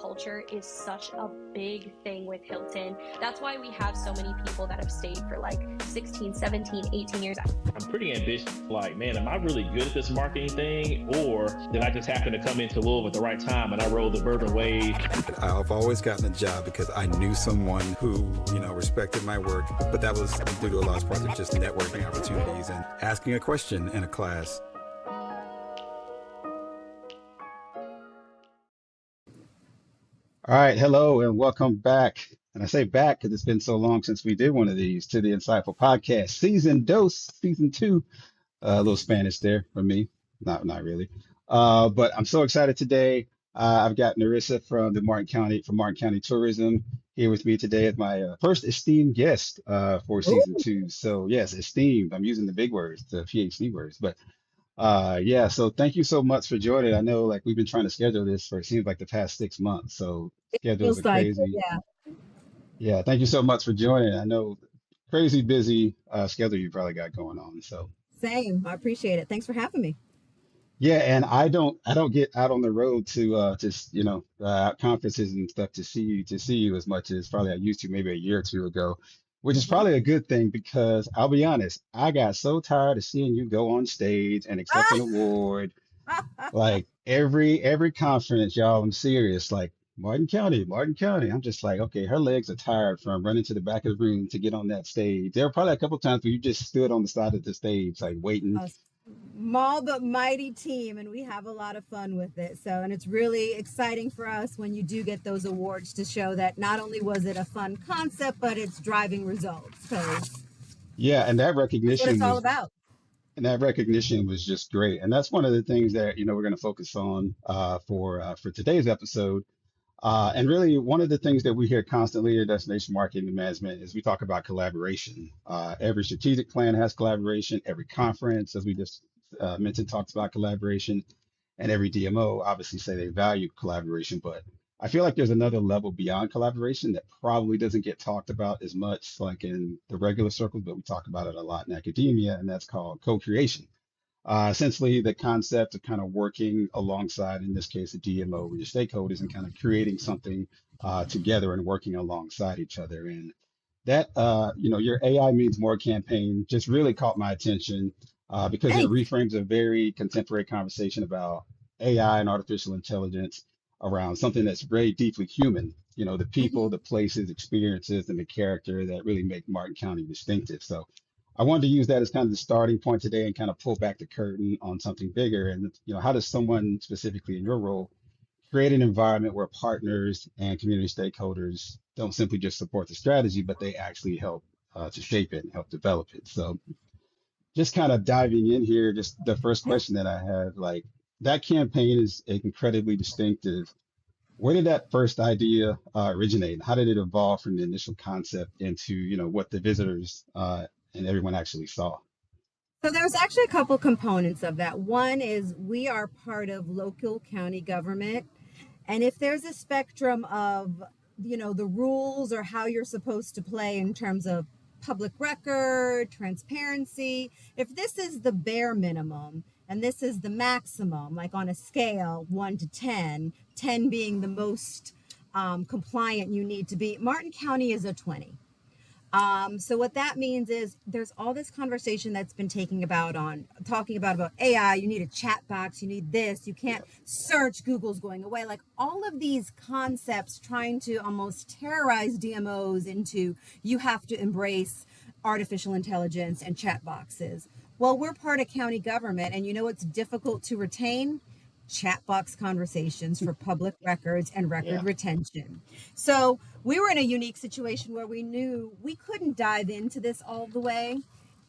culture is such a big thing with Hilton. That's why we have so many people that have stayed for like 16, 17, 18 years. I'm pretty ambitious. Like, man, am I really good at this marketing thing? Or did I just happen to come into Louisville at the right time and I rode the bourbon wave? I've always gotten a job because I knew someone who, respected my work. But that was due to a large part of just networking opportunities and asking a question in a class. All right, hello and welcome back. And I say back because it's been so long since we did one of these to the Insightful Podcast, season 2. A little Spanish there for me, not really. But I'm so excited today. I've got Nerissa from Martin County Tourism here with me today as my first esteemed guest for season 2. So yes, esteemed. I'm using the big words, the PhD words, but. Yeah, so thank you so much for joining. I know like we've been trying to schedule this for it seems like the past 6 months, so schedules Feels are like it, crazy. yeah. Yeah, thank you so much for joining. I know crazy busy schedule you probably got going on. So Same. I appreciate it. Thanks for having me. yeah, and I don't get out on the road to just conferences and stuff to see you as much as probably I used to maybe a year or two ago, which is Mhm. probably a good thing because I'll be honest, I got so tired of seeing you go on stage and accept an award. Like every conference, y'all, I'm serious. Like Martin County, Martin County. I'm just like, okay, her legs are tired from running to the back of the room to get on that stage. There were probably a couple times where you just stood on the side of the stage, like waiting. A small but mighty team, and we have a lot of fun with it. So, and it's really exciting for us when you do get those awards to show that not only was it a fun concept, but it's driving results. Because Yeah, that's what it's all about. and that recognition was just great. And that's one of the things that, we're going to focus on for today's episode. And really, one of the things that we hear constantly at Destination Marketing and Management is we talk about collaboration. Every strategic plan has collaboration. Every conference, as we just mentioned, talks about collaboration. And every DMO obviously say they value collaboration. But I feel like there's another level beyond collaboration that probably doesn't get talked about as much like in the regular circles, but we talk about it a lot in academia, and that's called co-creation. Essentially, the concept of kind of working alongside, in this case, a DMO with your stakeholders and kind of creating something together and working alongside each other. And that, your AI means more campaign just really caught my attention because it Thanks. reframes a very contemporary conversation about AI and artificial intelligence around something that's very deeply human. The people, Mhm. the places, experiences, and the character that really make Martin County distinctive. So I wanted to use that as kind of the starting point today and kind of pull back the curtain on something bigger. And, how does someone specifically in your role create an environment where partners and community stakeholders don't simply just support the strategy, but they actually help to shape it and help develop it? So just kind of diving in here, just the first Yeah. question that I have, like that campaign is incredibly distinctive. Where did that first idea originate? How did it evolve from the initial concept into, what the visitors and everyone actually saw? So there's actually a couple components of that. One is we are part of local county government. And if there's a spectrum of, the rules or how you're supposed to play in terms of public record, transparency, if this is the bare minimum and this is the maximum, like on a scale 1 to 10, 10 being the most compliant you need to be, Martin County is a 20. So what that means is there's all this conversation that's been talking about AI. You need a chat box. You need this. You can't search. Google's going away. Like all of these concepts trying to almost terrorize DMOs into you have to embrace artificial intelligence and chat boxes. Well, we're part of county government, and it's difficult to retain chat box conversations for public records and record Yeah. retention. So we were in a unique situation where we knew we couldn't dive into this all the way.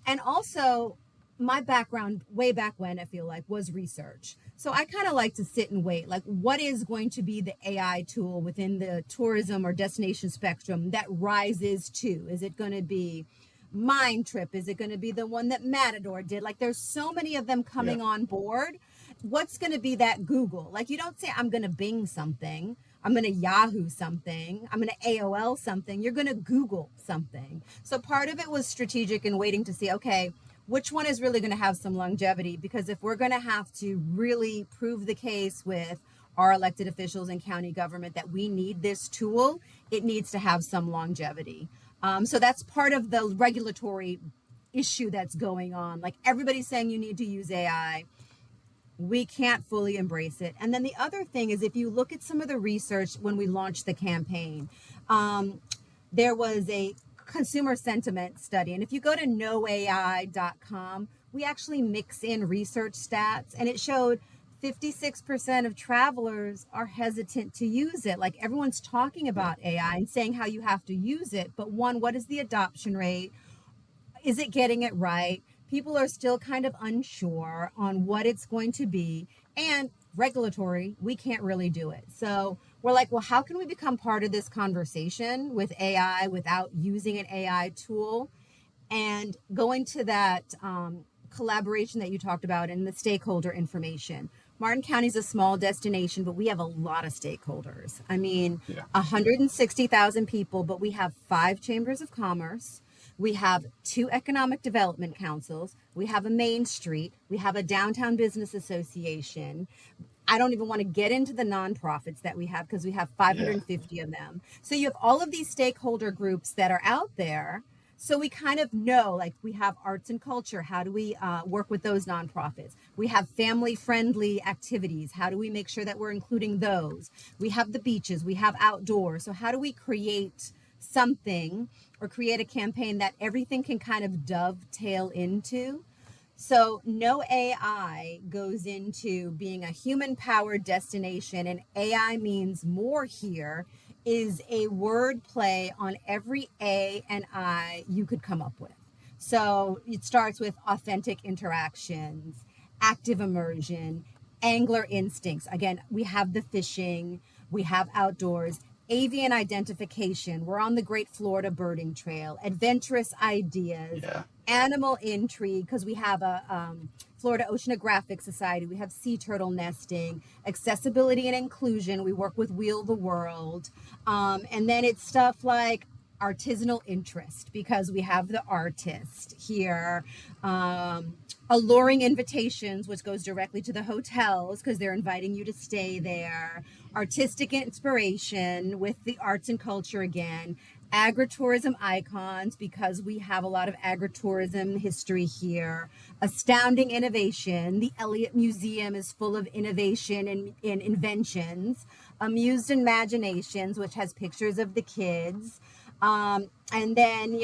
And also, my background way back when, I feel like, was research. So I kind of like to sit and wait. Like, what is going to be the AI tool within the tourism or destination spectrum that rises to? Is it going to be Mind Trip? Is it going to be the one that Matador did? Like, there's so many of them Yeah. coming on board. What's going to be that Google? Like, you don't say, I'm going to Bing something. I'm going to Yahoo something. I'm going to AOL something. You're going to Google something. So part of it was strategic and waiting to see, okay, which one is really going to have some longevity? Because if we're going to have to really prove the case with our elected officials in county government that we need this tool. It needs to have some longevity. So that's part of the regulatory issue that's going on. Like everybody's saying you need to use AI. We can't fully embrace it. And then the other thing is, if you look at some of the research when we launched the campaign, there was a consumer sentiment study. And if you go to knowai.com, we actually mix in research stats, and it showed 56% of travelers are hesitant to use it. Like everyone's talking about AI and saying how you have to use it. But one, what is the adoption rate? Is it getting it right? People are still kind of unsure on what it's going to be. And regulatory, we can't really do it. So we're like, well, how can we become part of this conversation with AI without using an AI tool? And going to that collaboration that you talked about and the stakeholder information. Martin County is a small destination, but we have a lot of stakeholders. I mean, 160,000 people, but we have 5 chambers of commerce. We have 2 economic development councils. We have a Main Street. We have a downtown business association. I don't even want to get into the nonprofits that we have because we have 550 of them. So you have all of these stakeholder groups that are out there. So we kind of know, like we have arts and culture. How do we work with those nonprofits? We have family-friendly activities. How do we make sure that we're including those? We have the beaches. We have outdoors. So how do we create something or create a campaign that everything can kind of dovetail into? So no AI goes into being a human-powered destination, and AI means more here is a word play on every A and I you could come up with. So it starts with authentic interactions, active immersion, angler instincts. Again, we have the fishing, we have outdoors, avian identification. We're on the Great Florida Birding Trail, adventurous ideas, animal intrigue, because we have a Florida Oceanographic Society. We have sea turtle nesting, accessibility and inclusion. We work with Wheel the World. And then it's stuff like artisanal interest, because we have the artist here. Alluring invitations, which goes directly to the hotels because they're inviting you to stay there. Artistic inspiration with the arts and culture again. Agritourism icons, because we have a lot of agritourism history here. Astounding innovation. The Elliott Museum is full of innovation and inventions. Amused imaginations, which has pictures of the kids. And then,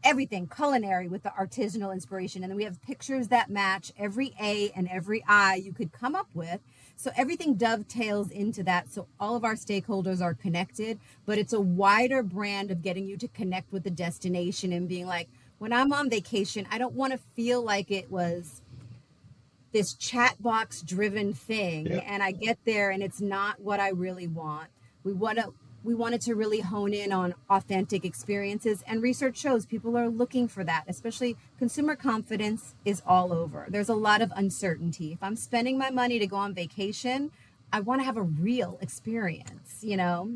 everything culinary with the artisanal inspiration. And then we have pictures that match every A and every I you could come up with. So everything dovetails into that. So all of our stakeholders are connected, but it's a wider brand of getting you to connect with the destination and being like, when I'm on vacation, I don't want to feel like it was this chat box driven thing. And I get there and it's not what I really want. We wanted to really hone in on authentic experiences, and research shows people are looking for that, especially consumer confidence is all over. There's a lot of uncertainty. If I'm spending my money to go on vacation, I want to have a real experience,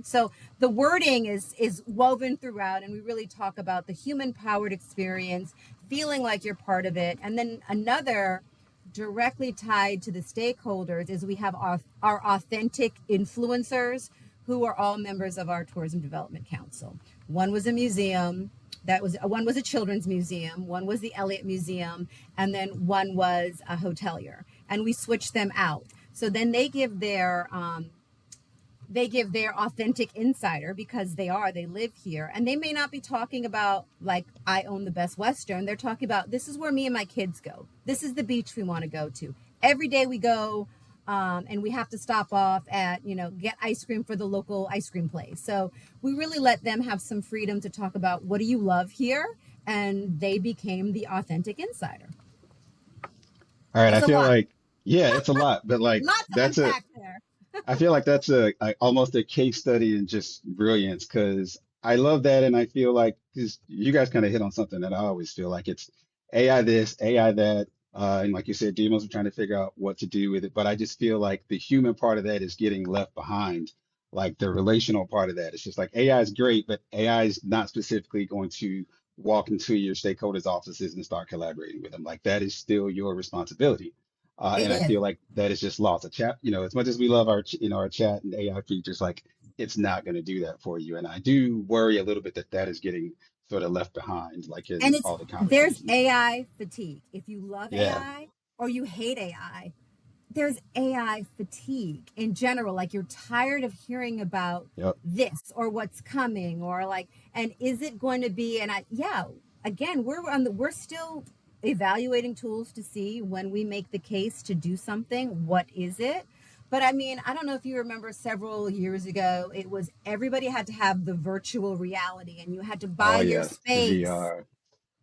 So the wording is woven throughout, and we really talk about the human powered experience, feeling like you're part of it. And then another directly tied to the stakeholders is we have our authentic influencers, who are all members of our Tourism Development Council. One was a museum, one was a children's museum, one was the Elliott Museum, and then one was a hotelier. And we switched them out. So then they give their authentic insider, because they live here, and they may not be talking about like I own the Best Western. They're talking about, this is where me and my kids go. This is the beach we want to go to. Every day we go. And we have to stop off at, get ice cream for the local ice cream place. So we really let them have some freedom to talk about, what do you love here? And they became the authentic insider. All right. It's I feel like, it's a lot, but like Lots that's to unpack there. I feel like that's almost a case study in just brilliance, because I love that. And I feel like, because you guys kind of hit on something that I always feel like it's AI this, AI that. And like you said, demos are trying to figure out what to do with it. But I just feel like the human part of that is getting left behind. Like the relational part of that. It's just like AI is great, but AI is not specifically going to walk into your stakeholders' offices and start collaborating with them. Like that is still your responsibility. And It I is. feel like that is just lost. A chat, as much as we love our, our chat and AI features, like it's not going to do that for you. And I do worry a little bit that that is getting sort of left behind, like And in it's all the there's conversations. AI fatigue. If you love Yeah. AI or you hate AI, there's AI fatigue in general. Like you're tired of hearing about Yep. this or what's coming or like, and is it going to be? And yeah, again, we're still evaluating tools to see when we make the case to do something, what is it? But I mean, I don't know if you remember several years ago, it was everybody had to have the virtual reality and you had to buy Oh your yes, the space, VR.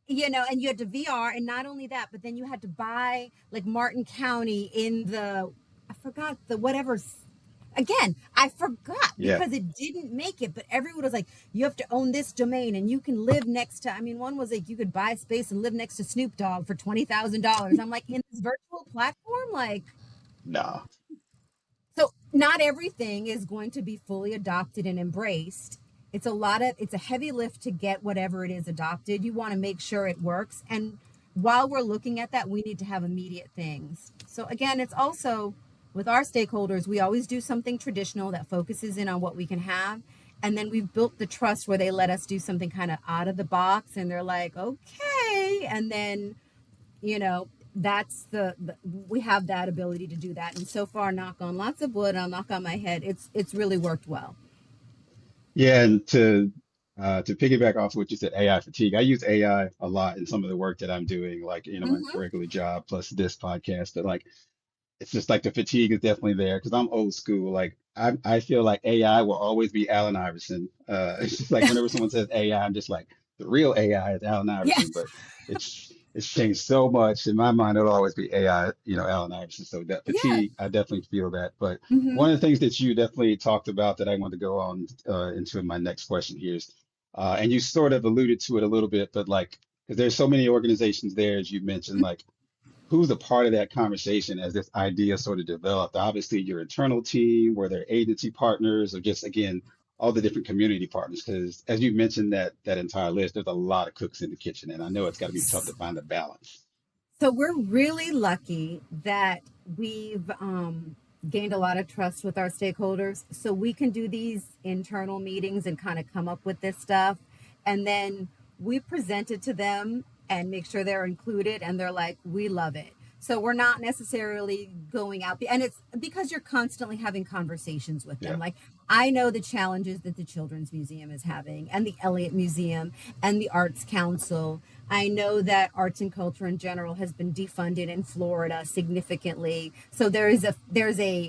and you had to VR, and not only that, but then you had to buy like Martin County in the, I forgot the whatever. Again, I forgot Yeah. because it didn't make it, but everyone was like, you have to own this domain and you can live next to, I mean, one was like, you could buy space and live next to Snoop Dogg for $20,000. I'm like, in this virtual platform, like, No. so not everything is going to be fully adopted and embraced. It's a heavy lift to get whatever it is adopted. You want to make sure it works. And while we're looking at that, we need to have immediate things. So again, it's also with our stakeholders, we always do something traditional that focuses in on what we can have. And then we've built the trust where they let us do something kind of out of the box and they're like, okay. And then, you know, that's the we have that ability to do that. And so far, knock on lots of wood, I'll knock on my head. It's really worked well. Yeah, and to piggyback off what you said, AI fatigue. I use AI a lot in some of the work that I'm doing, like my Hmm. regular job plus this podcast. But like, it's just like the fatigue is definitely there because I'm old school. Like I feel like AI will always be Allen Iverson. It's just like whenever someone says AI, I'm just like the real AI is Allen Yeah. Iverson. But it's changed so much in my mind. It'll always be AI, Allen Iverson. So that Yeah. fatigue, I definitely feel that. But Hmm. one of the things that you definitely talked about that I want to go on into my next question here is, and you sort of alluded to it a little bit, but like because there's so many organizations there, as you mentioned, like who's a part of that conversation as this idea sort of developed? Obviously, your internal team, were there agency partners, or just again, all the different community partners? Because as you mentioned that entire list, there's a lot of cooks in the kitchen, and I know it's got to be tough to find a balance. So we're really lucky that we've gained a lot of trust with our stakeholders. So we can do these internal meetings and kind of come up with this stuff. And then we present it to them and make sure they're included. And they're like, we love it. So we're not necessarily going out. And it's because you're constantly having conversations with them. Yeah, Like, I know the challenges that the Children's Museum is having, and the Elliott Museum, and the Arts Council. I know that arts and culture in general has been defunded in Florida significantly. So there's a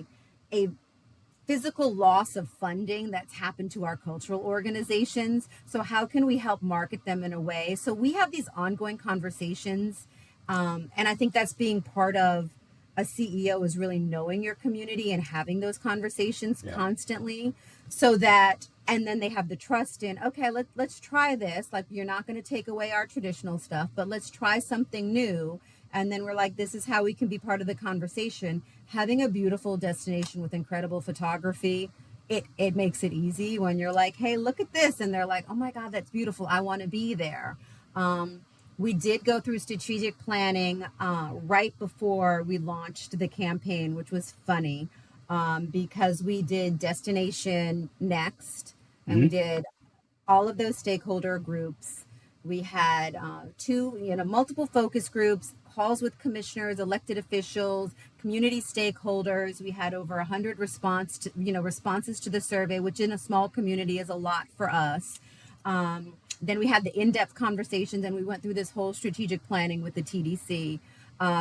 physical loss of funding that's happened to our cultural organizations. So how can we help market them in a way? So we have these ongoing conversations, and I think that's being part of a CEO is really knowing your community and having those conversations yeah, constantly, so that and then they have the trust in, okay, let's try this. Like, you're not going to take away our traditional stuff, but let's try something new. And then we're like, this is how we can be part of the conversation. Having a beautiful destination with incredible photography, it makes it easy when you're like, hey, look at this, and they're like, oh my god, that's beautiful, I want to be there. We did go through strategic planning right before we launched the campaign, which was funny, because we did Destination Next, and we hmm did all of those stakeholder groups. We had multiple focus groups, calls with commissioners, elected officials, community stakeholders. We had over 100 responses to the survey, which in a small community is a lot for us. Then we had the in-depth conversations, and we went through this whole strategic planning with the TDC,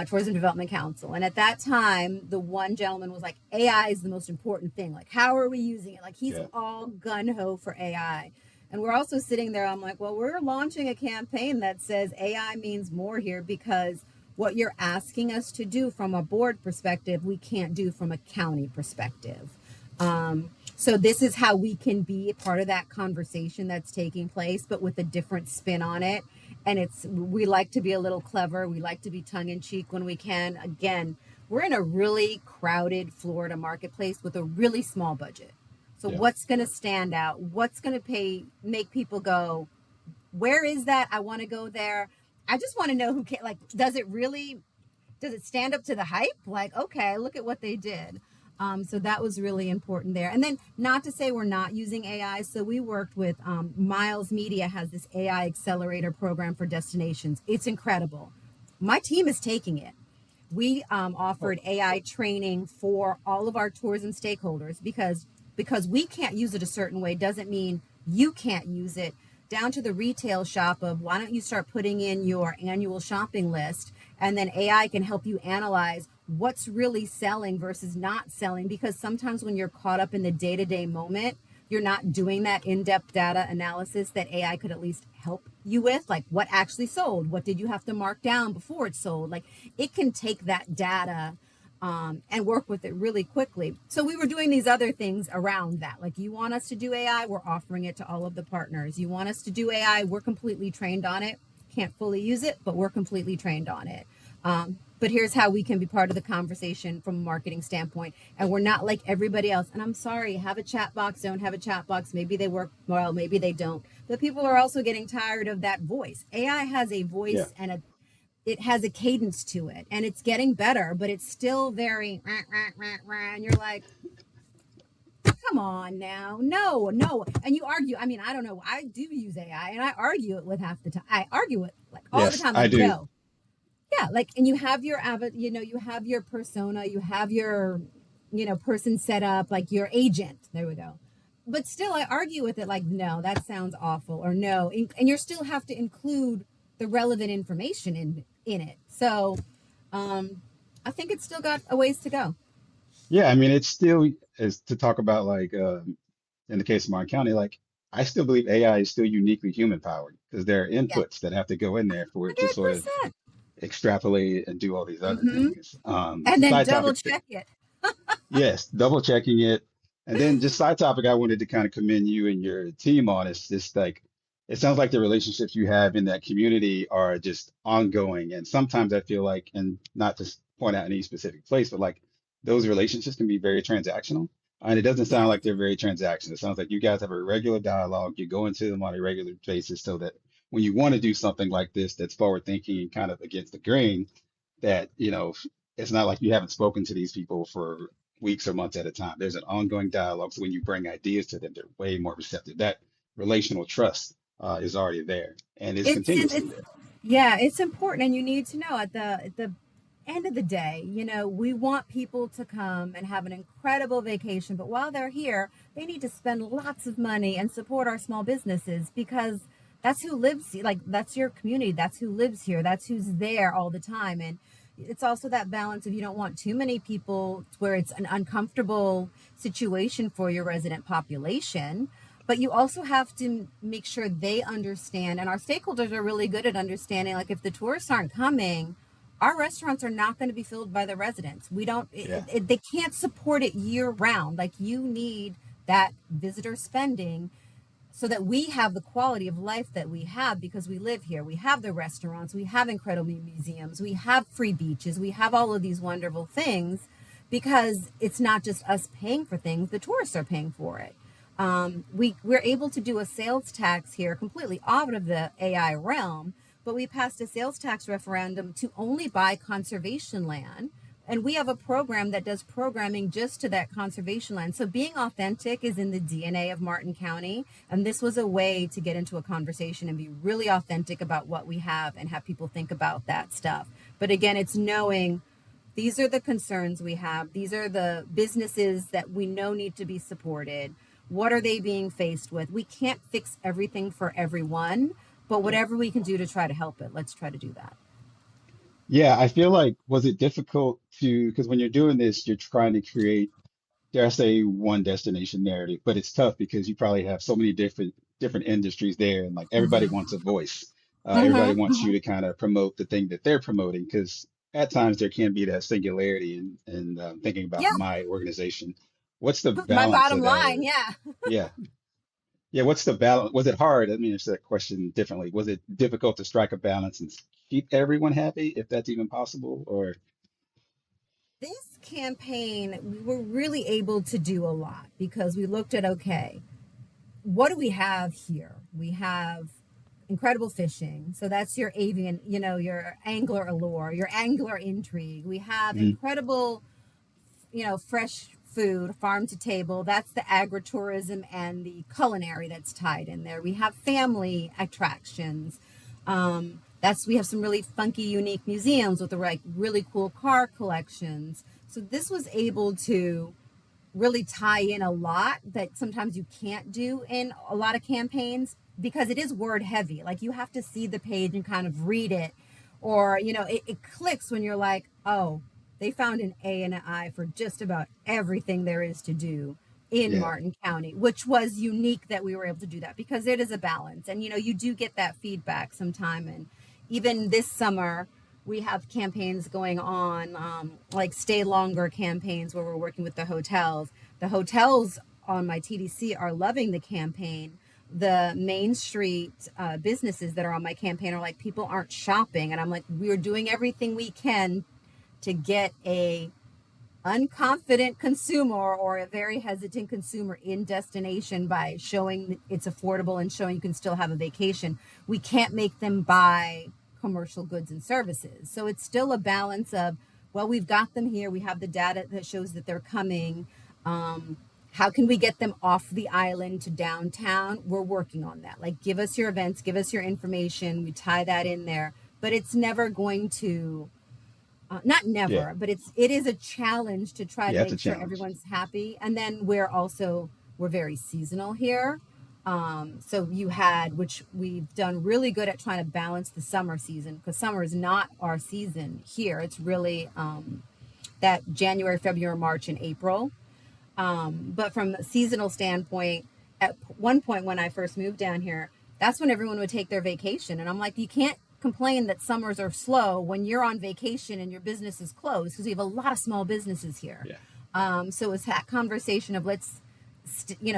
Tourism Development Council. And at that time, the one gentleman was like, AI is the most important thing. Like, how are we using it? Like, he's yeah, all gun-ho for AI. And we're also sitting there, I'm like, well, we're launching a campaign that says AI means more here, because what you're asking us to do from a board perspective, we can't do from a county perspective. So this is how we can be a part of that conversation that's taking place, but with a different spin on it. And we like to be a little clever. We like to be tongue in cheek when we can. Again, we're in a really crowded Florida marketplace with a really small budget. So yeah. what's going to stand out? What's going to make people go, where is that? I want to go there. I just want to know who can, like, does it really does it stand up to the hype? Like, okay, look at what they did. So that was really important there. And then not to say we're not using AI. So we worked with Miles Media has this AI accelerator program for destinations. It's incredible. My team is taking it. We offered AI training for all of our tourism stakeholders because we can't use it a certain way doesn't mean you can't use it, down to the retail shop of why don't you start putting in your annual shopping list, and then AI can help you analyze what's really selling versus not selling, because sometimes when you're caught up in the day-to-day moment, you're not doing that in-depth data analysis that AI could at least help you with, like what actually sold, what did you have to mark down before it sold. Like it can take that data and work with it really quickly. So we were doing these other things around that. Like, you want us to do AI, we're offering it to all of the partners. You want us to do AI, we're completely trained on it. Can't fully use it, but we're completely trained on it. But here's how we can be part of the conversation from a marketing standpoint. And we're not like everybody else. And I'm sorry, have a chat box, don't have a chat box. Maybe they work well, maybe they don't. But people are also getting tired of that voice. AI has a voice and it has a cadence to it, and it's getting better, but it's still very rah, rah, rah, rah, and you're like, come on now, no. And you argue. I mean, I don't know. I do use AI, and I argue it with half the time. I argue it like all the time. I like, do. no. Yeah, like, and you have your you have your persona, you have your, person set up, like your agent. There we go. But still, I argue with it like, no, that sounds awful, or no, and you still have to include the relevant information in it. So I think it's still got a ways to go. Yeah, I mean, it's still is to talk about like in the case of Martin County, like I still believe AI is still uniquely human powered because there are Yeah, inputs that have to go in there for it to sort of 100%. extrapolate and do all these other Hmm. things. And then Side double topic, check it. yes, double checking it. And then just side topic, I wanted to kind of commend you and your team on is just like it sounds like the relationships you have in that community are just ongoing. And sometimes I feel like, and not to point out any specific place, but like those relationships can be very transactional. And it doesn't sound Yes. like they're very transactional. It sounds like you guys have a regular dialogue. You go into them on a regular basis so that when you want to do something like this that's forward thinking and kind of against the grain, that, it's not like you haven't spoken to these people for weeks or months at a time. There's an ongoing dialogue. So when you bring ideas to them, they're way more receptive. That relational trust is already there and is continuously It's there. yeah, it's important, and you need to know at the end of the day, we want people to come and have an incredible vacation, but while they're here, they need to spend lots of money and support our small businesses, because that's who lives, like, that's your community, that's who lives here, that's who's there all the time. And it's also that balance of, you don't want too many people where it's an uncomfortable situation for your resident population, but you also have to make sure they understand, and our stakeholders are really good at understanding, like, if the tourists aren't coming, our restaurants are not going to be filled by the residents. We don't Yeah. they can't support it year round. Like, you need that visitor spending so that we have the quality of life that we have, because we live here. We have the restaurants, we have incredible museums, we have free beaches, we have all of these wonderful things, because it's not just us paying for things, the tourists are paying for it. We're able to do a sales tax here completely out of the AI realm, but we passed a sales tax referendum to only buy conservation land. And we have a program that does programming just to that conservation land. So being authentic is in the DNA of Martin County. And this was a way to get into a conversation and be really authentic about what we have and have people think about that stuff. But again, it's knowing these are the concerns we have. These are the businesses that we know need to be supported. What are they being faced with? We can't fix everything for everyone, but whatever we can do to try to help it, let's try to do that. Yeah, I feel like was it difficult to because when you're doing this, you're trying to create, dare I say, one destination narrative, but it's tough because you probably have so many different industries there, and like everybody Mm-hmm. wants a voice. Everybody Mm-hmm. wants you to kind of promote the thing that they're promoting because at times there can be that singularity in thinking about Yeah, my organization. What's the my balance bottom of that? line, Or yeah. yeah, yeah, what's the balance? Was it hard? I mean, it's that question differently. Was it difficult to strike a balance and keep everyone happy, if that's even possible? Or This campaign, we were really able to do a lot because we looked at, okay, what do we have here? We have incredible fishing. So that's your avian, your angler allure, your angler intrigue. We have incredible, fresh food, farm to table. That's the agritourism and the culinary that's tied in there. We have family attractions. We have some really funky, unique museums with the really cool car collections. So this was able to really tie in a lot that sometimes you can't do in a lot of campaigns because it is word heavy. Like you have to see the page and kind of read it, or it clicks when you're like, oh, they found an A and an I for just about everything there is to do in Martin County, which was unique that we were able to do that because it is a balance. And you do get that feedback sometime. And even this summer we have campaigns going on, like stay longer campaigns where we're working with the hotels. The hotels on my TDC are loving the campaign. The Main Street businesses that are on my campaign are like, people aren't shopping. And I'm like, we're doing everything we can to get a unconfident consumer or a very hesitant consumer in destination by showing it's affordable and showing you can still have a vacation. We can't make them buy commercial goods and services. So it's still a balance of, well, we've got them here. We have the data that shows that they're coming. How can we get them off the island to downtown? We're working on that. Like, give us your events, give us your information. We tie that in there, but it's never going to, not never, but it is a challenge to try to make sure everyone's happy. And then we're very seasonal here. So which we've done really good at trying to balance the summer season, because summer is not our season here. It's really that January, February, March, and April. But from a seasonal standpoint, at one point when I first moved down here, that's when everyone would take their vacation. And I'm like, you can't complain that summers are slow when you're on vacation and your business is closed, because we have a lot of small businesses here. So it's that conversation of let's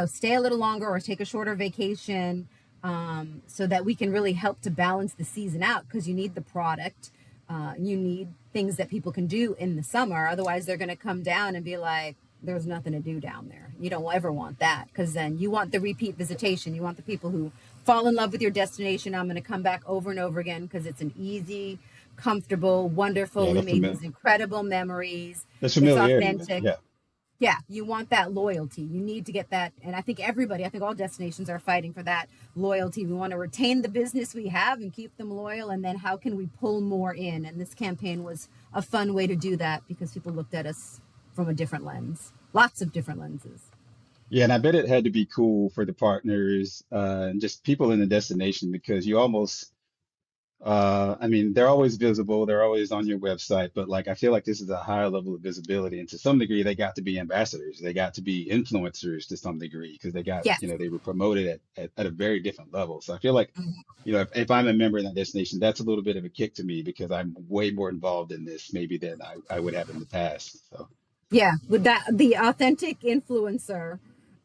stay a little longer or take a shorter vacation, so that we can really help to balance the season out, because you need the product. You need things that people can do in the summer. Otherwise, they're going to come down and be like, there's nothing to do down there. You don't ever want that, because then you want the repeat visitation. You want the people who fall in love with your destination. I'm going to come back over and over again because it's an easy, comfortable, wonderful. We made these incredible memories. It's authentic. Yeah, you want that loyalty. You need to get that. And I think all destinations are fighting for that loyalty. We want to retain the business we have and keep them loyal. And then how can we pull more in? And this campaign was a fun way to do that, because people looked at us from a different lens, lots of different lenses. Yeah, and I bet it had to be cool for the partners and just people in the destination, because you almost, they're always visible, they're always on your website, but like I feel like this is a higher level of visibility, and to some degree they got to be ambassadors, they got to be influencers to some degree, because they got, they were promoted at a very different level. So I feel like, if I'm a member in that destination, that's a little bit of a kick to me, because I'm way more involved in this maybe than I would have in the past. So yeah, with that, the authentic influencer,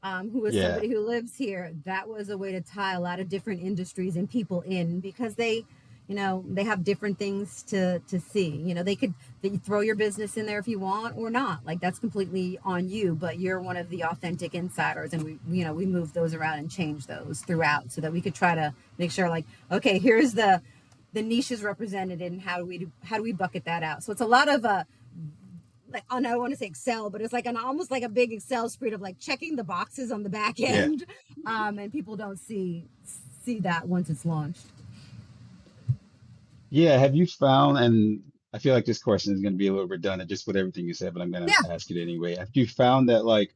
who is somebody who lives here, that was a way to tie a lot of different industries and people in, because they have different things to see. They throw your business in there if you want or not. Like, that's completely on you, but you're one of the authentic insiders, and we move those around and change those throughout so that we could try to make sure, like, okay, here's the niches represented, and how do we bucket that out? So it's a lot of I don't want to say Excel, but it's like almost like a big Excel spread of like checking the boxes on the back end. And people don't see that once it's launched. yeah, have you found, and I feel like this question is going to be a little redundant just with everything you said, but I'm going to ask it anyway. Have you found that like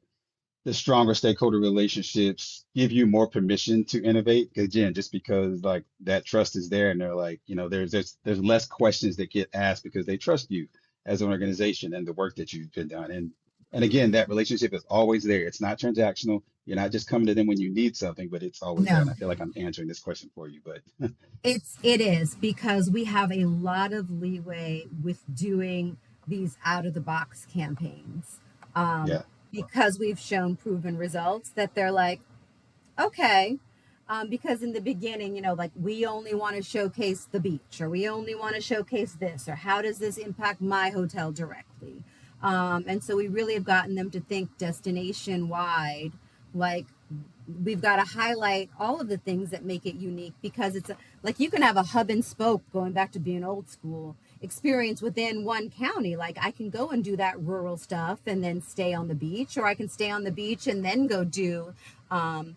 the stronger stakeholder relationships give you more permission to innovate? 'Cause again, just because like that trust is there, and they're like, there's less questions that get asked because they trust you as an organization and the work that you've been done. And again, that relationship is always there. It's not transactional. You're not just coming to them when you need something, but it's always there. And I feel like I'm answering this question for you, but It is, because we have a lot of leeway with doing these out of the box campaigns. Because we've shown proven results that they're like, okay, because in the beginning, like, we only want to showcase the beach, or we only want to showcase this, or how does this impact my hotel directly? And so we really have gotten them to think destination wide, like, we've got to highlight all of the things that make it unique, because it's like you can have a hub and spoke, going back to being old school, experience within one county. Like I can go and do that rural stuff and then stay on the beach, or I can stay on the beach and then go do an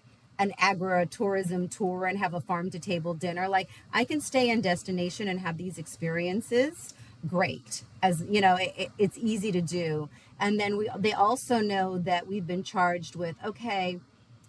agro-tourism tour and have a farm to table dinner. Like I can stay in destination and have these experiences. Great. As you know, it's easy to do. And then they also know that we've been charged with, okay,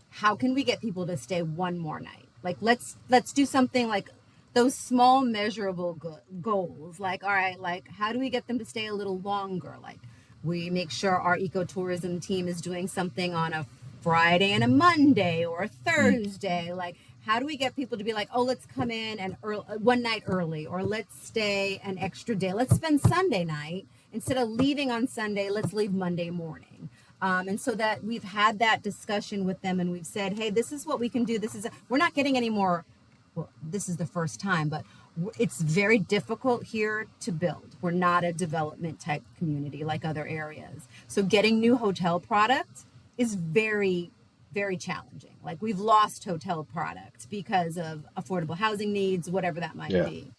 how can we get people to stay one more night? Like let's do something like those small measurable goals. Like, all right, like how do we get them to stay a little longer? Like we make sure our ecotourism team is doing something on a Friday and a Monday or a Thursday. Like how do we get people to be like, oh, let's come in and one night early, or let's stay an extra day. Let's spend Sunday night. Instead of leaving on Sunday, let's leave Monday morning. And so that we've had that discussion with them, and we've said, hey, this is what we can do. We're not getting any more. Well, this is the first time, but it's very difficult here to build. We're not a development type community like other areas. So getting new hotel product is very, very challenging. Like we've lost hotel product because of affordable housing needs, whatever that might be.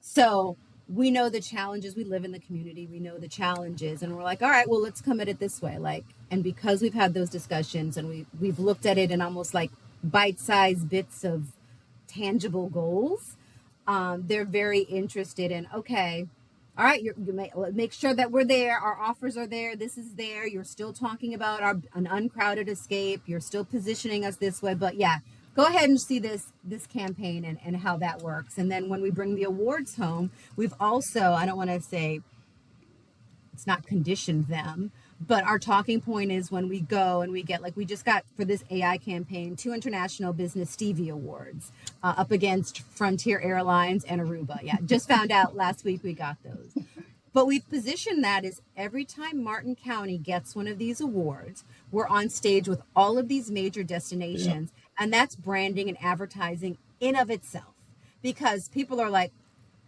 So we know the challenges. We live in the community. We know the challenges, and we're like, all right, well, let's come at it this way. Like, and because we've had those discussions and we've looked at it in almost like bite-sized bits of tangible goals, they're very interested in, okay, all right, you make sure that we're there. Our offers are there. This is there. You're still talking about an uncrowded escape. You're still positioning us this way. But yeah, go ahead and see this campaign and how that works. And then when we bring the awards home, we've also, I don't want to say it's not conditioned them, but our talking point is when we go and we get, like we just got for this AI campaign, 2 International Business Stevie Awards up against Frontier Airlines and Aruba. Yeah, just found out last week we got those. But we've positioned that as every time Martin County gets one of these awards, we're on stage with all of these major destinations. And that's branding and advertising in of itself, because people are like,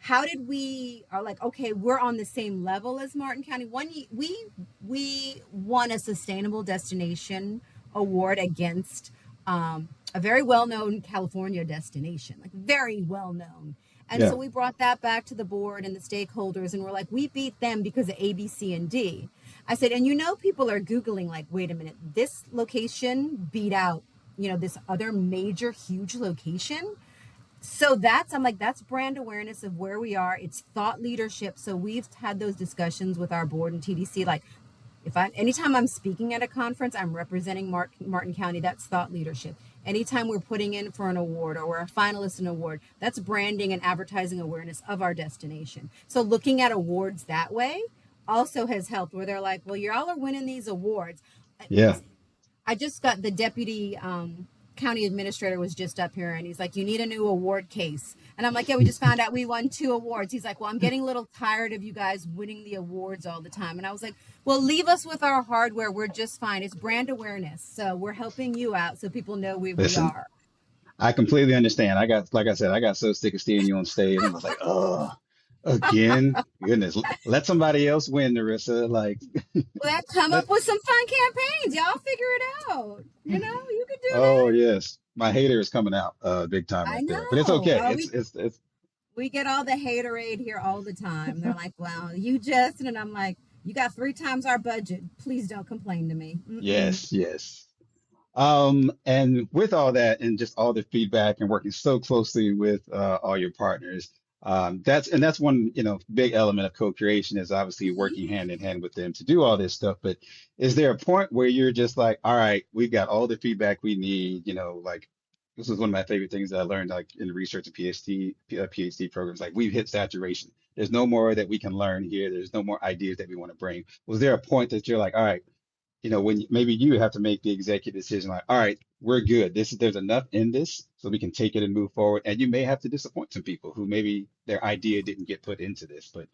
how did we are like, okay, we're on the same level as Martin County. We won a sustainable destination award against a very well-known California destination, like very well-known. And so we brought that back to the board and the stakeholders, and we're like, we beat them because of A, B, C, and D. I said, and people are Googling like, wait a minute, this location beat out, this other major, huge location. So I'm like, that's brand awareness of where we are. It's thought leadership. So we've had those discussions with our board and TDC. Like anytime I'm speaking at a conference, I'm representing Martin County, that's thought leadership. Anytime we're putting in for an award or we're a finalist in an award, that's branding and advertising awareness of our destination. So looking at awards that way also has helped, where they're like, well, y'all are winning these awards. Yeah. I just got the deputy county administrator was just up here, and he's like, you need a new award case. And I'm like, yeah, we just found out we won 2 awards. He's like, well, I'm getting a little tired of you guys winning the awards all the time. And I was like, well, leave us with our hardware. We're just fine. It's brand awareness. So we're helping you out so people know we are. I completely understand. Like I said, I got so sick of seeing you on stage. I was like, oh, again, goodness, let somebody else win, Nerissa. Like, well, come up with some fun campaigns. Y'all figure it out. You could do that. Oh yes, my hater is coming out big time right there, but it's okay. It's we get all the haterade here all the time. They're like, well, you just, and I'm like, you got 3 times our budget. Please don't complain to me. Yes. And with all that and just all the feedback and working so closely with all your partners, that's one, big element of co-creation is obviously working hand in hand with them to do all this stuff. But is there a point where you're just like, all right, we've got all the feedback we need, like this was one of my favorite things that I learned like in research and PhD programs, like we've hit saturation. There's no more that we can learn here. There's no more ideas that we want to bring. Was there a point that you're like, all right, when maybe you have to make the executive decision, like, all right, we're good. There's enough in this so we can take it and move forward. And you may have to disappoint some people who maybe their idea didn't get put into this, but.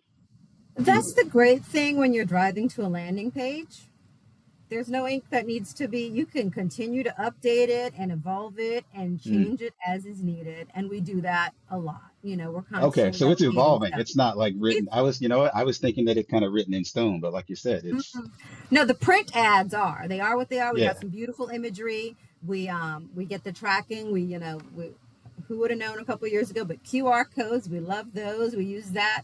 That's the great thing when you're driving to a landing page. There's no ink that needs to be, you can continue to update it and evolve it and change it as is needed. And we do that a lot. We're constantly. Okay, so it's evolving. It's not like written. I was thinking that it's kind of written in stone, but like you said, it's. No, the print ads are. They are what they are. We got some beautiful imagery. We get the tracking. Who would have known a couple of years ago, but QR codes, we love those. We use that.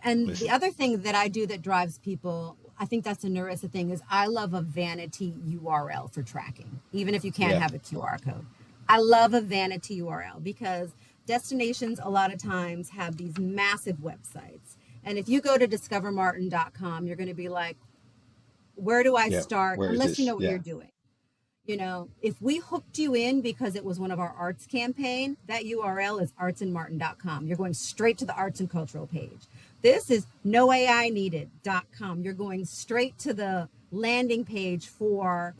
And the other thing that I do that drives people, I think that's a Nerissa thing, is I love a vanity URL for tracking, even if you can't have a QR code. I love a vanity URL because destinations a lot of times have these massive websites. And if you go to discovermartin.com, you're going to be like, where do I start? Unless you know what you're doing. If we hooked you in because it was one of our arts campaign, that URL is artsandmartin.com. You're going straight to the arts and cultural page. This is noaineeded.com. You're going straight to the landing page for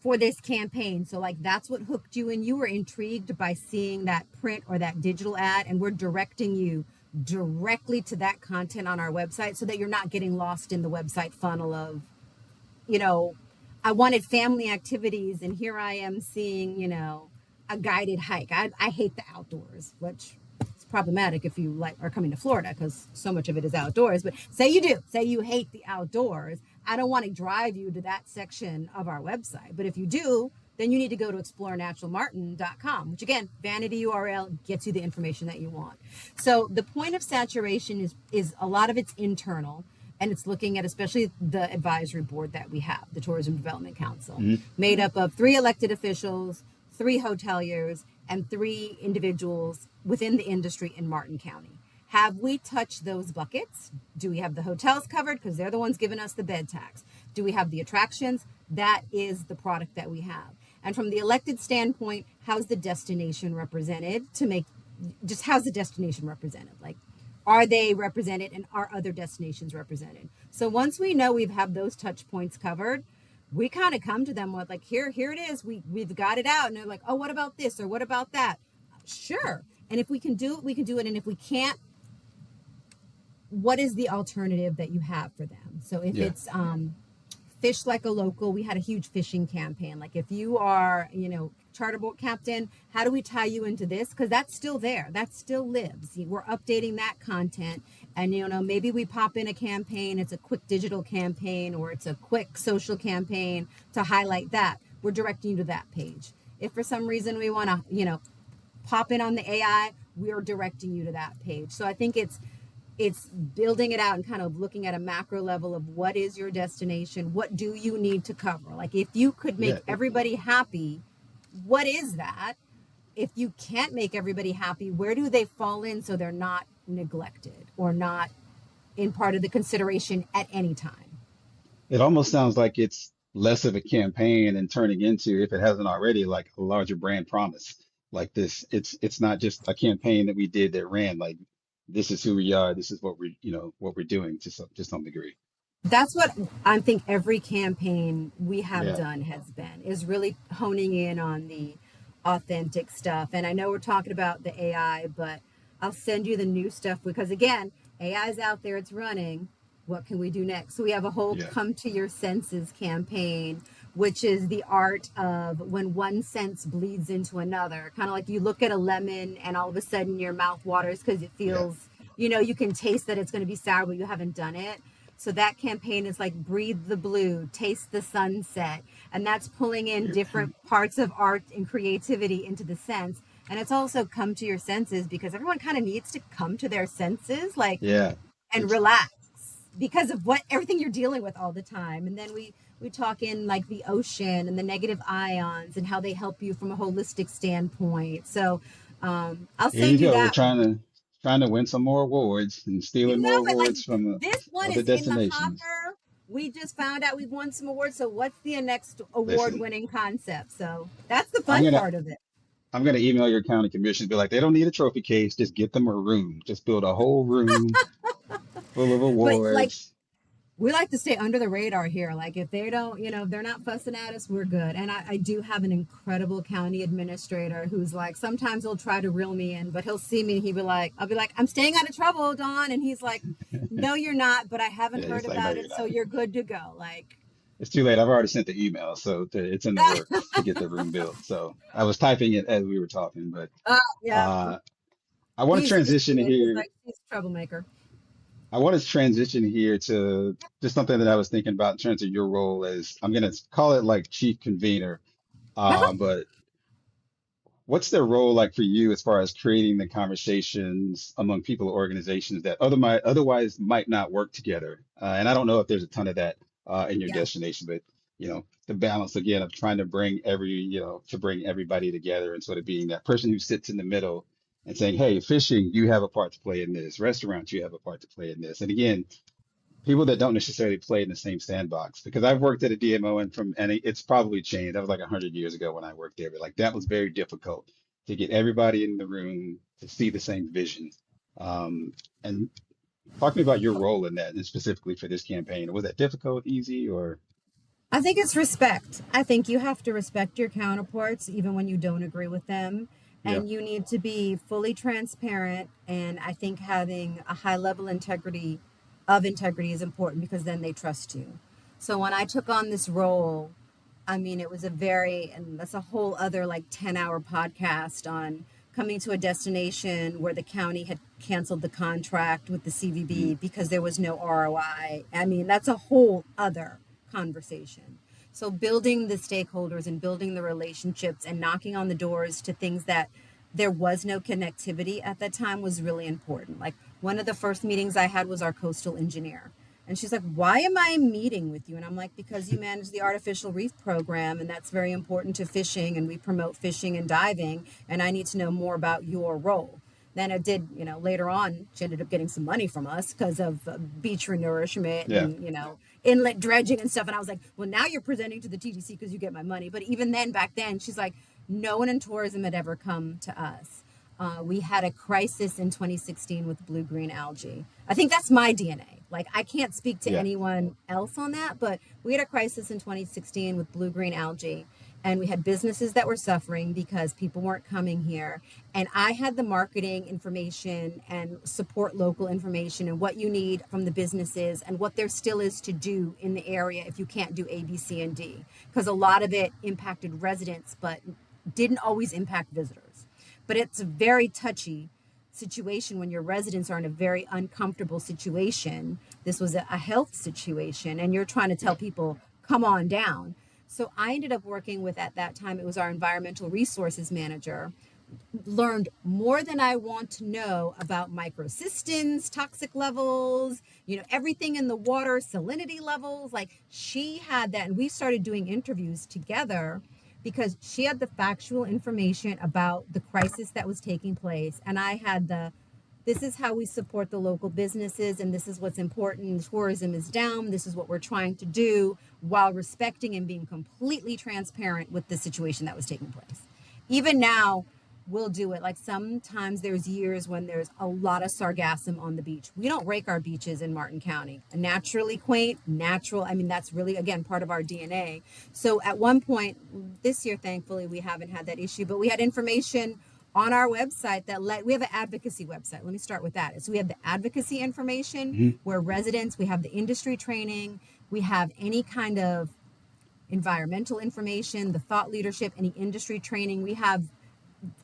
this campaign. So like that's what hooked you in. You were intrigued by seeing that print or that digital ad, and we're directing you directly to that content on our website so that you're not getting lost in the website funnel of, I wanted family activities, and here I am seeing, a guided hike. I hate the outdoors, which is problematic if you are coming to Florida because so much of it is outdoors. But say you do, say you hate the outdoors. I don't want to drive you to that section of our website. But if you do, then you need to go to explorenaturalmartin.com, which again, vanity URL gets you the information that you want. So the point of saturation is a lot of it's internal. And it's looking at especially the advisory board that we have, the Tourism Development Council, made up of 3 elected officials, 3 hoteliers, and 3 individuals within the industry in Martin County. Have we touched those buckets? Do we have the hotels covered? Because they're the ones giving us the bed tax. Do we have the attractions? That is the product that we have. And from the elected standpoint, how's the destination represented how's the destination represented? Like, are they represented, and are other destinations represented? So once we know we've had those touch points covered, we kind of come to them with like, here it is. We've got it out. And they're like, oh, what about this? Or what about that? Sure. And if we can do it, we can do it. And if we can't, what is the alternative that you have for them? So if it's fish like a local, we had a huge fishing campaign. Like if you are, charter boat captain, how do we tie you into this? Because that's still there. That still lives. We're updating that content. And, maybe we pop in a campaign. It's a quick digital campaign or it's a quick social campaign to highlight that. We're directing you to that page. If for some reason we want to, pop in on the AI, we are directing you to that page. So I think it's building it out and kind of looking at a macro level of what is your destination? What do you need to cover? Like if you could make everybody happy, what is that? If you can't make everybody happy, where do they fall in so they're not neglected or not in part of the consideration at any time? It almost sounds like it's less of a campaign and turning into, if it hasn't already, like a larger brand promise. Like this, it's not just a campaign that we did that ran. Like this is who we are. This is what we're doing to some degree. That's what I think every campaign we have done has been, is really honing in on the authentic stuff. And I know we're talking about the AI, but I'll send you the new stuff because again, AI is out there, it's running. What can we do next? So we have a whole Come to Your Senses campaign, which is the art of when one sense bleeds into another. Kind of like you look at a lemon and all of a sudden your mouth waters because it feels, you can taste that it's going to be sour, but you haven't done it. So that campaign is like breathe the blue, taste the sunset. And that's pulling in different parts of art and creativity into the sense. And it's also come to your senses because everyone kind of needs to come to their senses, and relax because of everything you're dealing with all the time. And then we talk in like the ocean and the negative ions and how they help you from a holistic standpoint. So I'll send you that. We're trying to win some more awards and stealing more awards from this one other is destinations. in the hopper. We just found out we've won some awards. So what's the next award-winning concept? So that's the fun part of it. I'm going to email your county commission and be like, they don't need a trophy case. Just get them a room. Just build a whole room full of awards. But like, we like to stay under the radar here. Like if they don't, if they're not fussing at us, we're good. And I do have an incredible county administrator who's like, sometimes he'll try to reel me in, but he'll see me and I'll be like, I'm staying out of trouble, Dawn. And he's like, no, you're not, but I haven't heard about it. So you're good to go. Like, it's too late. I've already sent the email, so it's in the works to get the room built. So I was typing it as we were talking, but I want to transition here. He's a troublemaker. I want to transition here to just something that I was thinking about in terms of your role as, I'm going to call it like chief convener Uh-huh. But what's their role like for you as far as creating the conversations among people or organizations that otherwise might not work together? And I don't know if there's a ton of that in your Yeah. destination, but the balance again of trying to bring to bring everybody together and sort of being that person who sits in the middle and saying, hey, fishing, you have a part to play in this. Restaurants, you have a part to play in this. And again, people that don't necessarily play in the same sandbox because I've worked at a DMO and it's probably changed. That was like 100 years ago when I worked there, but like that was very difficult to get everybody in the room to see the same vision. And talking about your role in that and specifically for this campaign, was that difficult, easy, or? I think it's respect. I think you have to respect your counterparts even when you don't agree with them. Yeah, And you need to be fully transparent. And I think having a high level integrity is important because then they trust you. So when I took on this role, I mean, it was and that's a whole other like 10-hour podcast on coming to a destination where the county had canceled the contract with the mhm, CVB because there was no ROI. I mean, that's a whole other conversation. So building the stakeholders and building the relationships and knocking on the doors to things that there was no connectivity at that time was really important. Like one of the first meetings I had was our coastal engineer. And she's like, why am I meeting with you? And I'm like, because you manage the artificial reef program, and that's very important to fishing, and we promote fishing and diving, and I need to know more about your role. Then it did, later on, she ended up getting some money from us because of beach renourishment yeah, and, inlet dredging and stuff. And I was like, well, now you're presenting to the TDC because you get my money. But even then, back then, she's like, no one in tourism had ever come to us. We had a crisis in 2016 with blue-green algae. I think that's my DNA. Like, I can't speak to yeah, anyone else on that, but we had a crisis in 2016 with blue-green algae, and we had businesses that were suffering because people weren't coming here. And I had the marketing information and support local information and what you need from the businesses and what there still is to do in the area if you can't do A, B, C, and D. Because a lot of it impacted residents, but didn't always impact visitors. But it's a very touchy situation when your residents are in a very uncomfortable situation. This was a health situation, and you're trying to tell people, come on down. So I ended up working with, at that time, it was our environmental resources manager, learned more than I want to know about microcystins, toxic levels, everything in the water, salinity levels. Like she had that, and we started doing interviews together because she had the factual information about the crisis that was taking place. And I had this is how we support the local businesses, and this is what's important. Tourism is down. This is what we're trying to do while respecting and being completely transparent with the situation that was taking place. Even now, we'll do it. Like sometimes there's years when there's a lot of sargassum on the beach. We don't rake our beaches in Martin County. Naturally quaint, natural. I mean, that's really, again, part of our DNA. So at one point this year, thankfully, we haven't had that issue, but we had information on our website we have an advocacy website. Let me start with that. So we have the advocacy information mhm, where residents, we have the industry training, we have any kind of environmental information, the thought leadership, any industry training. We have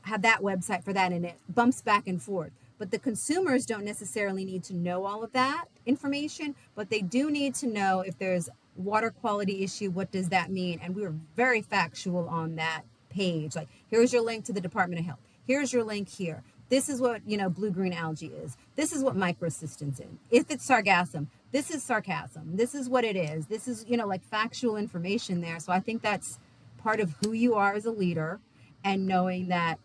that website for that, and it bumps back and forth. But the consumers don't necessarily need to know all of that information, but they do need to know if there's water quality issue, what does that mean? And we were very factual on that page. Like, here's your link to the Department of Health. Here's your link here. This is what, blue-green algae is. This is what microcystins in. If it's sargassum, this is sarcasm. This is what it is. This is, like factual information there. So I think that's part of who you are as a leader, and knowing that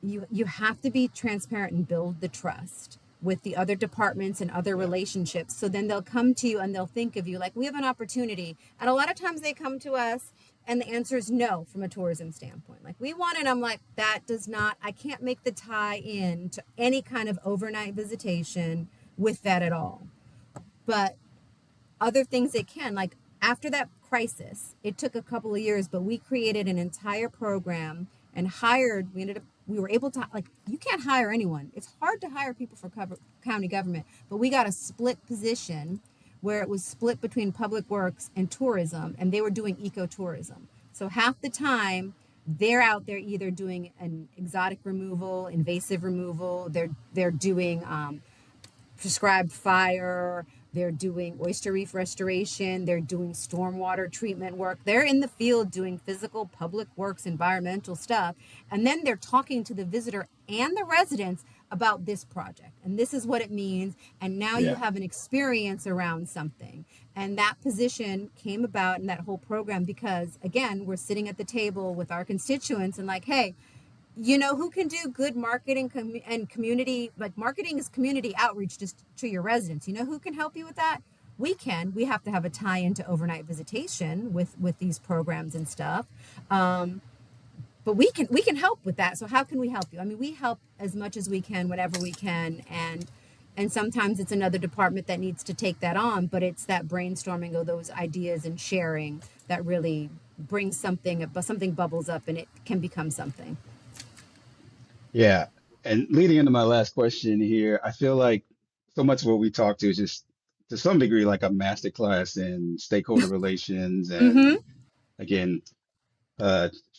you have to be transparent and build the trust with the other departments and other relationships. So then they'll come to you and they'll think of you like, we have an opportunity. And a lot of times they come to us and the answer is no from a tourism standpoint. Like, we want it. I'm like, I can't make the tie in to any kind of overnight visitation with that at all. But other things they can, like after that crisis, it took a couple of years, but we created an entire program and we were able to, like, you can't hire anyone. It's hard to hire people for county government, but we got a split position where it was split between public works and tourism, and they were doing ecotourism. So half the time they're out there either doing an exotic removal, invasive removal, they're doing prescribed fire, they're doing oyster reef restoration, they're doing stormwater treatment work, they're in the field doing physical public works, environmental stuff, and then they're talking to the visitor and the residents about this project, and this is what it means, and now you have an experience around something. And that position came about in that whole program because, again, we're sitting at the table with our constituents and like, hey, you know who can do good marketing and community, like marketing is community outreach just to your residents. You know who can help you with that? We can. We have to have a tie into overnight visitation with these programs and stuff. But we can help with that. So how can we help you? I mean, we help as much as we can, whatever we can. And sometimes it's another department that needs to take that on, but it's that brainstorming of those ideas and sharing that really brings something bubbles up and it can become something. Yeah. And leading into my last question here, I feel like so much of what we talk to is just to some degree like a masterclass in stakeholder relations and again,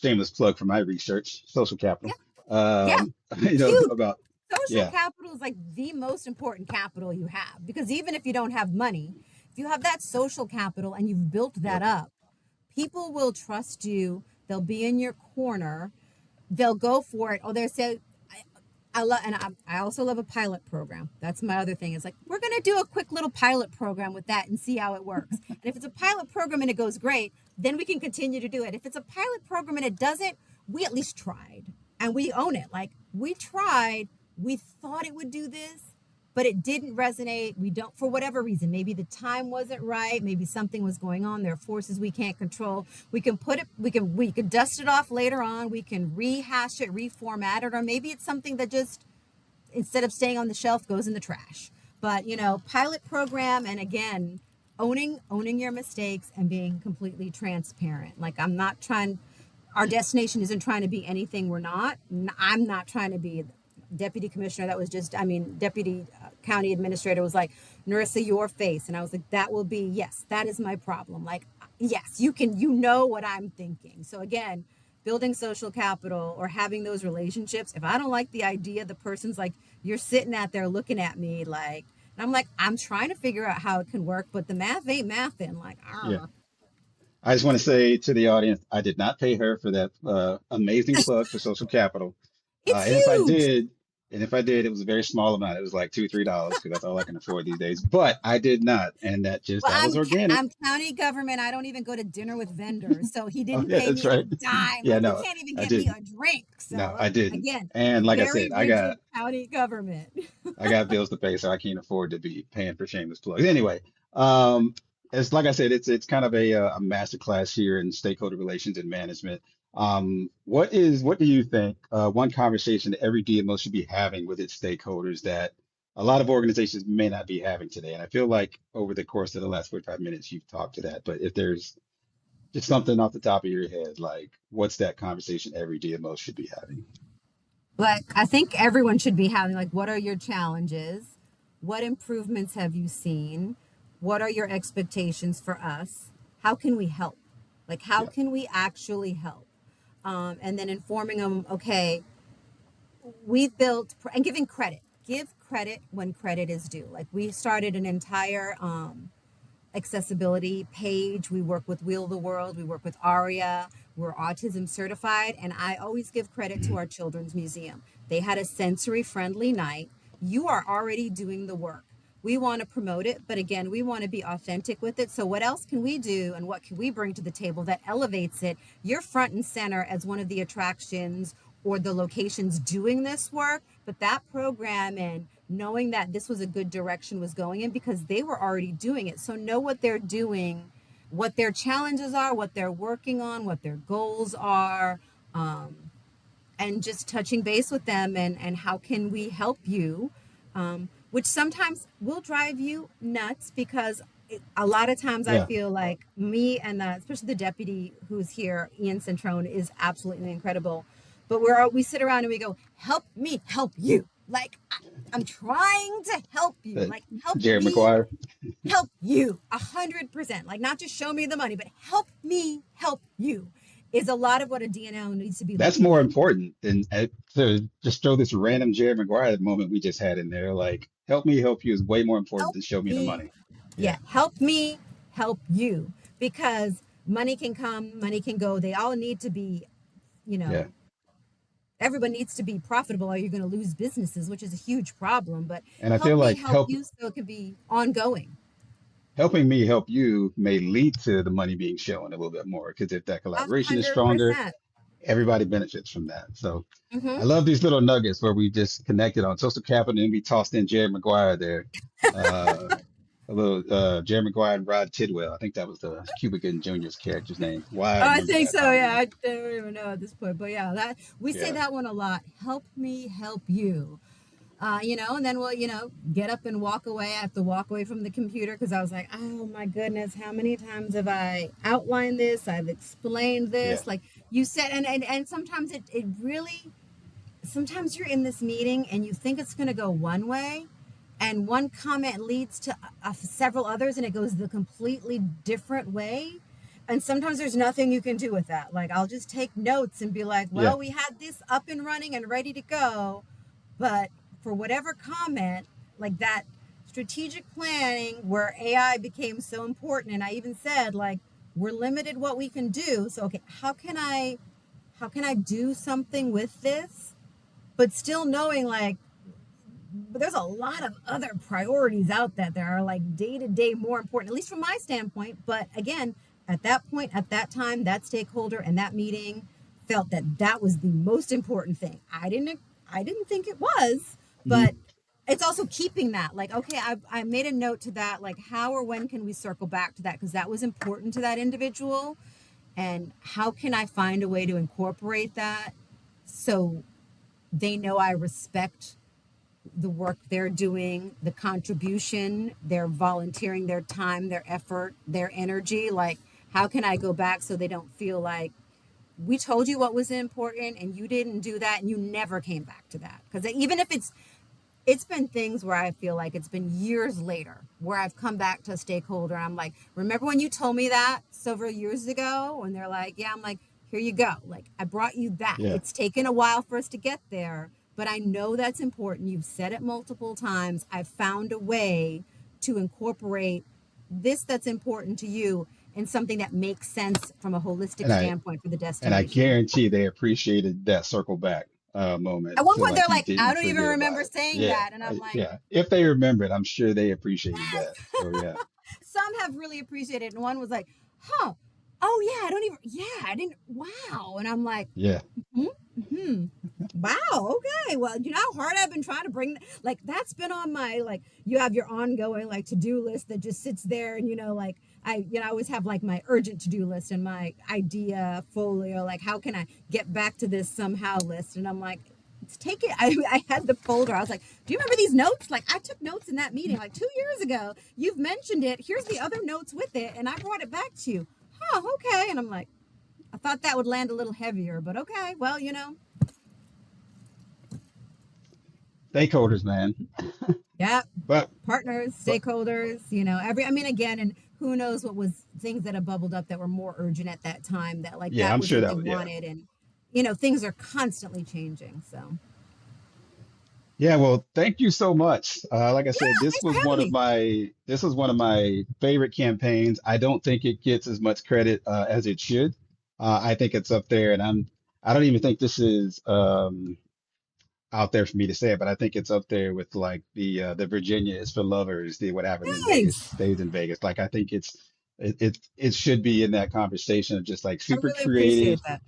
shameless plug for my research, social capital. You know, Huge. about Social capital is like the most important capital you have, because even if you don't have money, if you have that social capital and you've built that up, people will trust you. They'll be in your corner. They'll go for it. Or they'll say, I also love a pilot program. That's my other thing. Is like, we're going to do a quick little pilot program with that and see how it works. And if it's a pilot program and it goes great, then we can continue to do it. If it's a pilot program and it doesn't, we at least tried and we own it. Like, we tried, we thought it would do this, but it didn't resonate. We don't, for whatever reason, maybe the time wasn't right. Maybe something was going on. There are forces we can't control. We can dust it off later on. We can rehash it, reformat it, or maybe it's something that just, instead of staying on the shelf, goes in the trash. But, you know, pilot program, and again, owning your mistakes and being completely transparent. Like, our destination isn't trying to be anything we're not. I'm not trying to be deputy commissioner. That was just, deputy county administrator was like, Nerissa, your face. And I was like, that will be, yes, that is my problem. Like, yes, you know what I'm thinking. So again, building social capital or having those relationships. If I don't like the idea, the person's like, you're sitting out there looking at me like, and I'm like, I'm trying to figure out how it can work, but the math ain't mathing. Like, I just want to say to the audience, I did not pay her for that amazing plug for social capital. It's And huge. if I did, it was a very small amount. It was like $2, $3 because that's all I can afford these days. But I did not, and that was organic. I'm county government. I don't even go to dinner with vendors, so he Oh didn't yeah, pay that's me a right. dime. Yeah, Like, you no, can't even I get me didn't. a drink. No, So I didn't. again, And like I very said, rigid county government. I got bills to pay, so I can't afford to be paying for shameless plugs. Anyway, um, it's like I said, it's kind of a master class here in stakeholder relations and management. What do you think one conversation that every DMO should be having with its stakeholders that a lot of organizations may not be having today? And I feel like over the course of the last 45 minutes, you've talked to that. But if there's just something off the top of your head, like what's that conversation every DMO should be having? But I think everyone should be having, like, what are your challenges? What improvements have you seen? What are your expectations for us? How can we help? Like, how Yeah. can we actually help? And then informing them, okay, we've built, and giving credit. Give credit when credit is due. Like, we started an entire accessibility page. We work with Wheel the World. We work with ARIA. We're autism certified. And I always give credit to our children's museum. They had a sensory friendly night. You are already doing the work. We want to promote it, but again, we want to be authentic with it. So what else can we do and what can we bring to the table that elevates it? You're front and center as one of the attractions or the locations doing this work, but that program and knowing that this was a good direction was going in because they were already doing it. So know what they're doing, what their challenges are, what they're working on, what their goals are, and just touching base with them and how can we help you, which sometimes will drive you nuts because a lot of times I Yeah. feel like me and especially the deputy who's here, Ian Centrone, is absolutely incredible. But we sit around and we go, help me help you. Like, I'm trying to help you. Uh, Like, help Jared me McGuire. help you 100%. Like, not just show me the money, but help me help you is a lot of what a DNO needs to be That's looking more at. important than to just throw this random Jared McGuire moment we just had in there. Like, help me help you is way more important Help than show me the me money. Yeah, help me help you, because money can come, money can go. They all need to be, you Yeah. know, everyone needs to be profitable or you're going to lose businesses, which is a huge problem. But And I feel help me like help you so it can be ongoing. helping me help you may lead to the money being shown a little bit more, because if that collaboration is stronger, 100%. everybody benefits from that. So I Mm-hmm. love these little nuggets where we just connected on social capital and we tossed in Jerry Maguire there. Uh, a little Jerry Maguire and Rod Tidwell. I think that was the Cuba Gooding Jr.'s character's name. Why I Oh, I remember think that, so. I don't Yeah, know. I don't even know at this point, but yeah, that we say Yeah. that one a lot. Help me help you. And then we'll, get up and walk away. I have to walk away from the computer because I was like, oh my goodness, how many times have I outlined this? I've explained Yeah. this. Like you said, and sometimes it really, sometimes you're in this meeting and you think it's going to go one way, and one comment leads to several others and it goes the completely different way. And sometimes there's nothing you can do with that. Like I'll just take notes and be like, Yeah. well, we had this up and running and ready to go, but for whatever comment, like that strategic planning where AI became so important, and I even said like we're limited what we can do. So okay, how can I do something with this, but still knowing like but there's a lot of other priorities out there that are like day to day more important, at least from my standpoint. But again, at that point, at that time, that stakeholder and that meeting felt that that was the most important thing. I didn't think it was, Mhm. but it's also keeping that like, okay, I made a note to that, like how or when can we circle back to that? Because that was important to that individual. And how can I find a way to incorporate that so they know I respect the work they're doing, the contribution, they're volunteering their time, their effort, their energy. Like, how can I go back so they don't feel like we told you what was important and you didn't do that and you never came back to that? Because even if it's been things where I feel like it's been years later where I've come back to a stakeholder and I'm like, remember when you told me that several years ago? And they're like, yeah, I'm like, here you go. Like I brought you that. Yeah. It's taken a while for us to get there, but I know that's important. You've said it multiple times. I've found a way to incorporate this that's important to you in something that makes sense from a holistic And standpoint for the I destination. guarantee they appreciated that circle back moment. At one Feel point, they're like you like, I didn't don't even forget about remember it. saying Yeah. that. And I'm like, Yeah. If they remembered, I'm sure they appreciated that. So yeah. some have really appreciated it. And one was like, huh, oh yeah, I didn't, wow. And I'm like, Yeah. hmm, wow, okay. Well, you know how hard I've been trying to bring, like, that's been on my, like, you have your ongoing, like, to-do list that just sits there. And, like, I always have, like, my urgent to-do list and my idea folio, like, how can I get back to this somehow list? And I'm like, let's take it. I had the folder. I was like, do you remember these notes? Like, I took notes in that meeting, like, 2 years ago. You've mentioned it. Here's the other notes with it. And I brought it back to you. Huh, okay. And I'm like, I thought that would land a little heavier, but okay. Well, Stakeholders, man. yeah, But partners, but stakeholders, I mean, again, and who knows what was things that have bubbled up that were more urgent at that time that like yeah, that I'm was sure what that they was yeah. wanted. And, things are constantly changing. So, Yeah, well, thank you so much. Like I yeah, said, thanks for having me. this was one of my favorite campaigns. I don't think it gets as much credit as it should. I think it's up there, and I don't even think this is out there for me to say it, but I think it's up there with like the Virginia is for lovers, the what happens in Vegas Thanks. stays in Vegas. Like I think it should be in that conversation of just like I really appreciate that.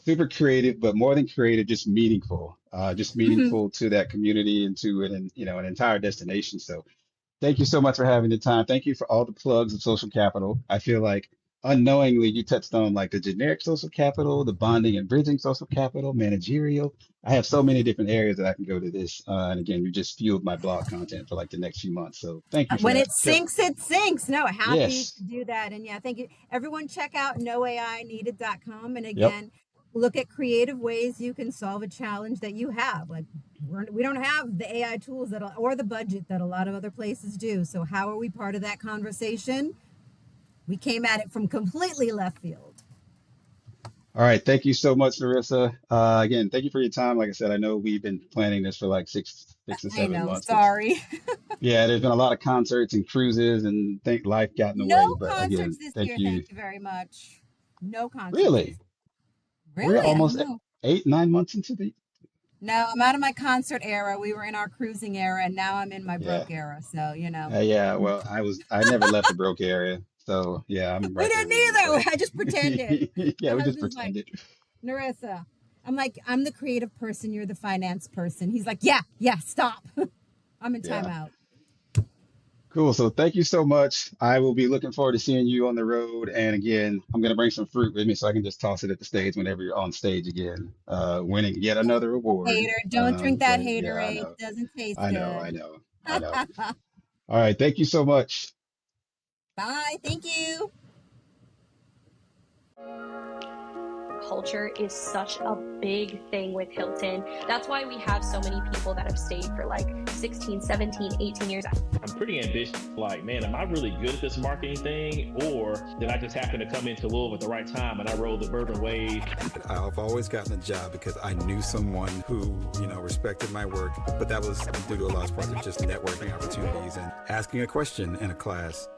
super creative, but more than creative, just Hmm. meaningful to that community and to an entire destination. So thank you so much for having the time. Thank you for all the plugs of social capital. I feel like unknowingly you touched on like the generic social capital, the bonding and bridging social capital, managerial. I have so many different areas that I can go to this. And again, you just fueled my blog content for like the next few months. So thank you for When that. it sinks, it sinks. No, happy Yes. to do that. And yeah, thank you. Everyone check out noaineeded.com. And Yep. again, look at creative ways you can solve a challenge that you have. Like we don't have the AI tools or the budget that a lot of other places do. So how are we part of that conversation? We came at it from completely left field. All right. Thank you so much, Nerissa. Again, thank you for your time. Like I said, I know we've been planning this for like six or I seven know, months. sorry. Yeah, there's been a lot of concerts and cruises and think life got in the way. No But concerts again, this thank year, you. thank you very much. No concerts this Really? We're Really? I don't almost know. 8, 9 months into the, No, I'm out of my concert era. We were in our cruising era, and now I'm in my yeah. broke era. So, you know. Yeah, well, I never left the broke area. So yeah, I'm We right there didn't with you. either. So I just pretended. yeah, My we just husband's like, pretended. Nerissa, I'm like, I'm the creative person. You're the finance person. He's like, yeah, stop. I'm in Yeah. timeout. Cool. So thank you so much. I will be looking forward to seeing you on the road. And again, I'm going to bring some fruit with me so I can just toss it at the stage whenever you're on stage again, winning yet another award. Hater. Don't drink that So yeah, I haterade. know. Doesn't taste I know. I good. know. I know. All right. Thank you so much. Bye. Thank you. Culture is such a big thing with Hilton. That's why we have so many people that have stayed for like 16, 17, 18 years. I'm pretty ambitious. Like, man, am I really good at this marketing thing? Or did I just happen to come into Louisville at the right time and I rode the bourbon wave? I've always gotten a job because I knew someone who, respected my work, but that was due to a large part of just networking opportunities and asking a question in a class.